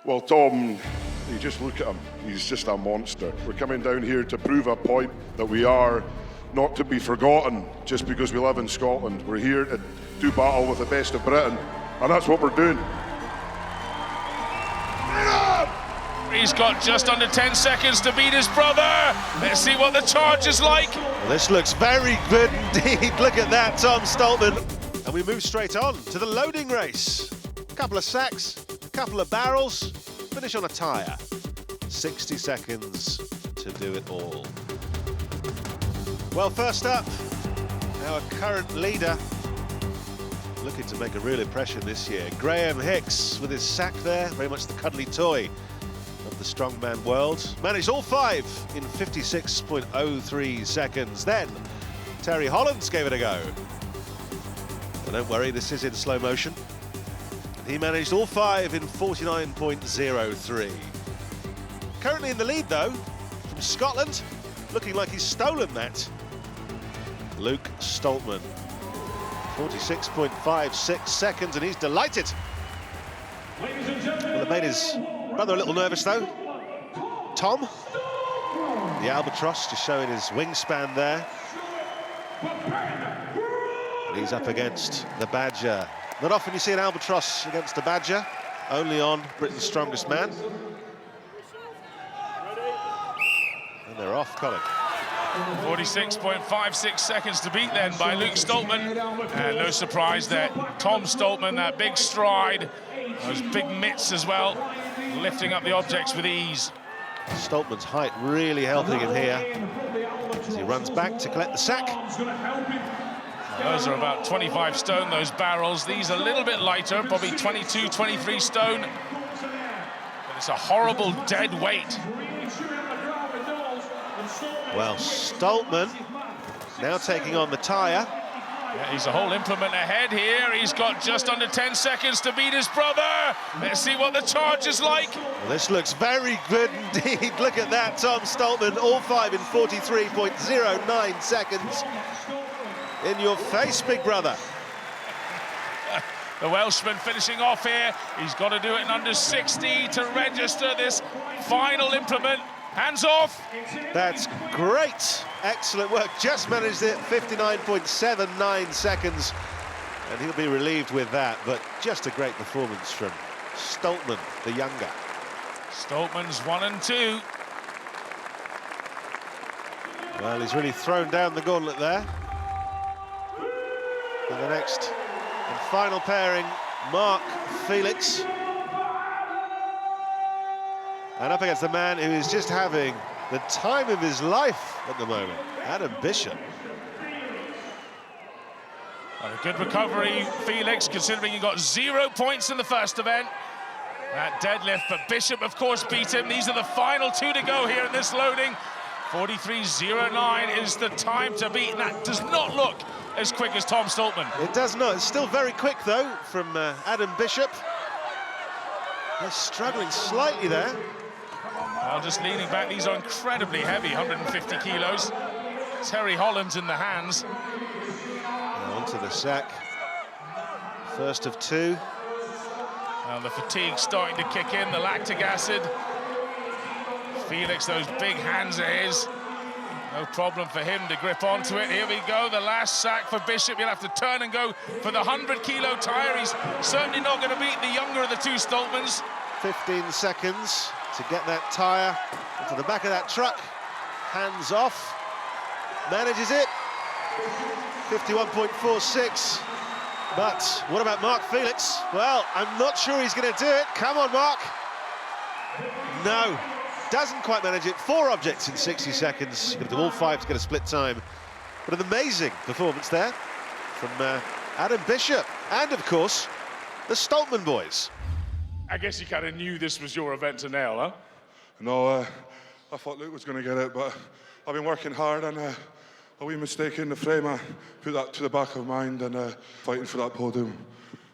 Well, Tom, you just look at him. He's just a monster. We're coming down here to prove a point that we are not to be forgotten just because we live in Scotland. We're here to do battle with the best of Britain, and that's what we're doing. He's got just under 10 seconds to beat his brother. Let's see what the charge is like. Well, this looks very good indeed. Look at that, Tom Stoltman. And we move straight on to the loading race. A couple of sacks, a couple of barrels, finish on a tyre. 60 seconds to do it all. Well, first up, our current leader, looking to make a real impression this year. Graham Hicks with his sack there, very much the cuddly toy of the strongman world. Managed all 5 in 56.03 seconds. Then Terry Hollands gave it a go. But don't worry, this is in slow motion. He managed all 5 in 49.03. Currently in the lead though, from Scotland, looking like he's stolen that. Luke Stoltman, 46.56 seconds, and he's delighted. Well, it made his brother a little nervous though. Tom, the albatross, just showing his wingspan there. And he's up against the Badger. Not often you see an albatross against a Badger, only on Britain's Strongest Man. And they're off, Colin. 46.56 seconds to beat then by Luke Stoltman. And no surprise there, Tom Stoltman, that big stride, those big mitts as well, lifting up the objects with ease. Stoltman's height really helping him here as he runs back to collect the sack. Those are about 25 stone, those barrels. These a little bit lighter, probably 22, 23 stone. But it's a horrible dead weight. Well, Stoltman now taking on the tyre. Yeah, he's a whole implement ahead here. He's got just under 10 seconds to beat his brother. Let's see what the charge is like. Well, this looks very good indeed. Look at that, Tom Stoltman, all 5 in 43.09 seconds. In your face, big brother. The Welshman finishing off here. He's got to do it in under 60 to register this final implement. Hands off. That's great. Excellent work. Just managed it, 59.79 seconds. And he'll be relieved with that, but just a great performance from Stoltman, the younger. Stoltman's 1 and 2. Well, he's really thrown down the gauntlet there. And the next and final pairing, Mark Felix. And up against the man who is just having the time of his life at the moment, Adam Bishop. Well, a good recovery, Felix, considering he got 0 points in the first event. That deadlift, but Bishop, of course, beat him. These are the final 2 to go here in this loading. 43.09 is the time to beat. That does not look as quick as Tom Stoltman. It does not. It's still very quick, though, from Adam Bishop. They're struggling slightly there. Well, just leaning back. These are incredibly heavy, 150 kilos. Terry Hollands in the hands. Now onto the sack. First of 2. Well, the fatigue starting to kick in, the lactic acid. Felix, those big hands of his. No problem for him to grip onto it. Here we go, the last sack for Bishop. He'll have to turn and go for the 100-kilo tyre. He's certainly not going to beat the younger of the 2 Stoltmans. 15 seconds to get that tyre into the back of that truck. Hands off. Manages it. 51.46. But what about Mark Felix? Well, I'm not sure he's going to do it. Come on, Mark. No. Doesn't quite manage it. 4 objects in 60 seconds. Going to do all 5 to get a split time. But an amazing performance there from Adam Bishop. And, of course, the Stoltman boys. I guess you kind of knew this was your event to nail, huh? No, I thought Luke was going to get it, but I've been working hard, and a wee mistake in the frame, I put that to the back of mind, and fighting for that podium.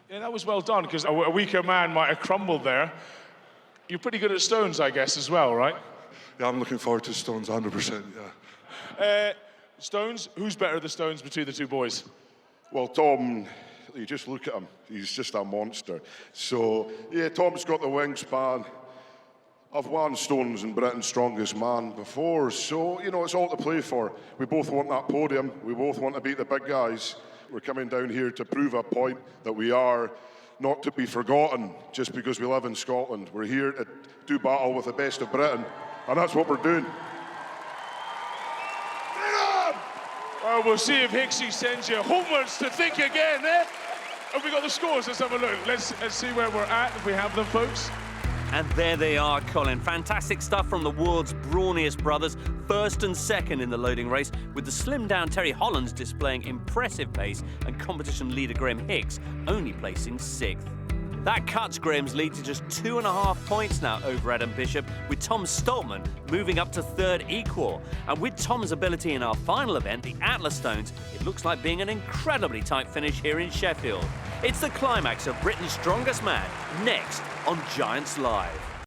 Yeah, that was well done, because a weaker man might have crumbled there. You're pretty good at stones, I guess, as well, right? Yeah, I'm looking forward to stones 100%, yeah. Stones, who's better at the stones between the 2 boys? Well, Tom, you just look at him, he's just a monster. So, yeah, Tom's got the wingspan. I've won Stones and Britain's strongest man before, so, you know, it's all to play for. We both want that podium. We both want to beat the big guys. We're coming down here to prove a point that we are not to be forgotten just because we live in Scotland. We're here to do battle with the best of Britain, and that's what we're doing. We'll see if Hicksy sends you homewards to think again, eh? Have we got the scores? Let's have a look. Let's see where we're at, if we have them, folks. And there they are, Colin. Fantastic stuff from the world's brawniest brothers, first and second in the loading race, with the slimmed-down Terry Hollands displaying impressive pace and competition leader Graham Hicks only placing 6th. That cuts Graham's lead to just 2.5 points now over Adam Bishop, with Tom Stoltman moving up to 3rd equal. And with Tom's ability in our final event, the Atlas Stones, it looks like being an incredibly tight finish here in Sheffield. It's the climax of Britain's Strongest Man, next on Giants Live.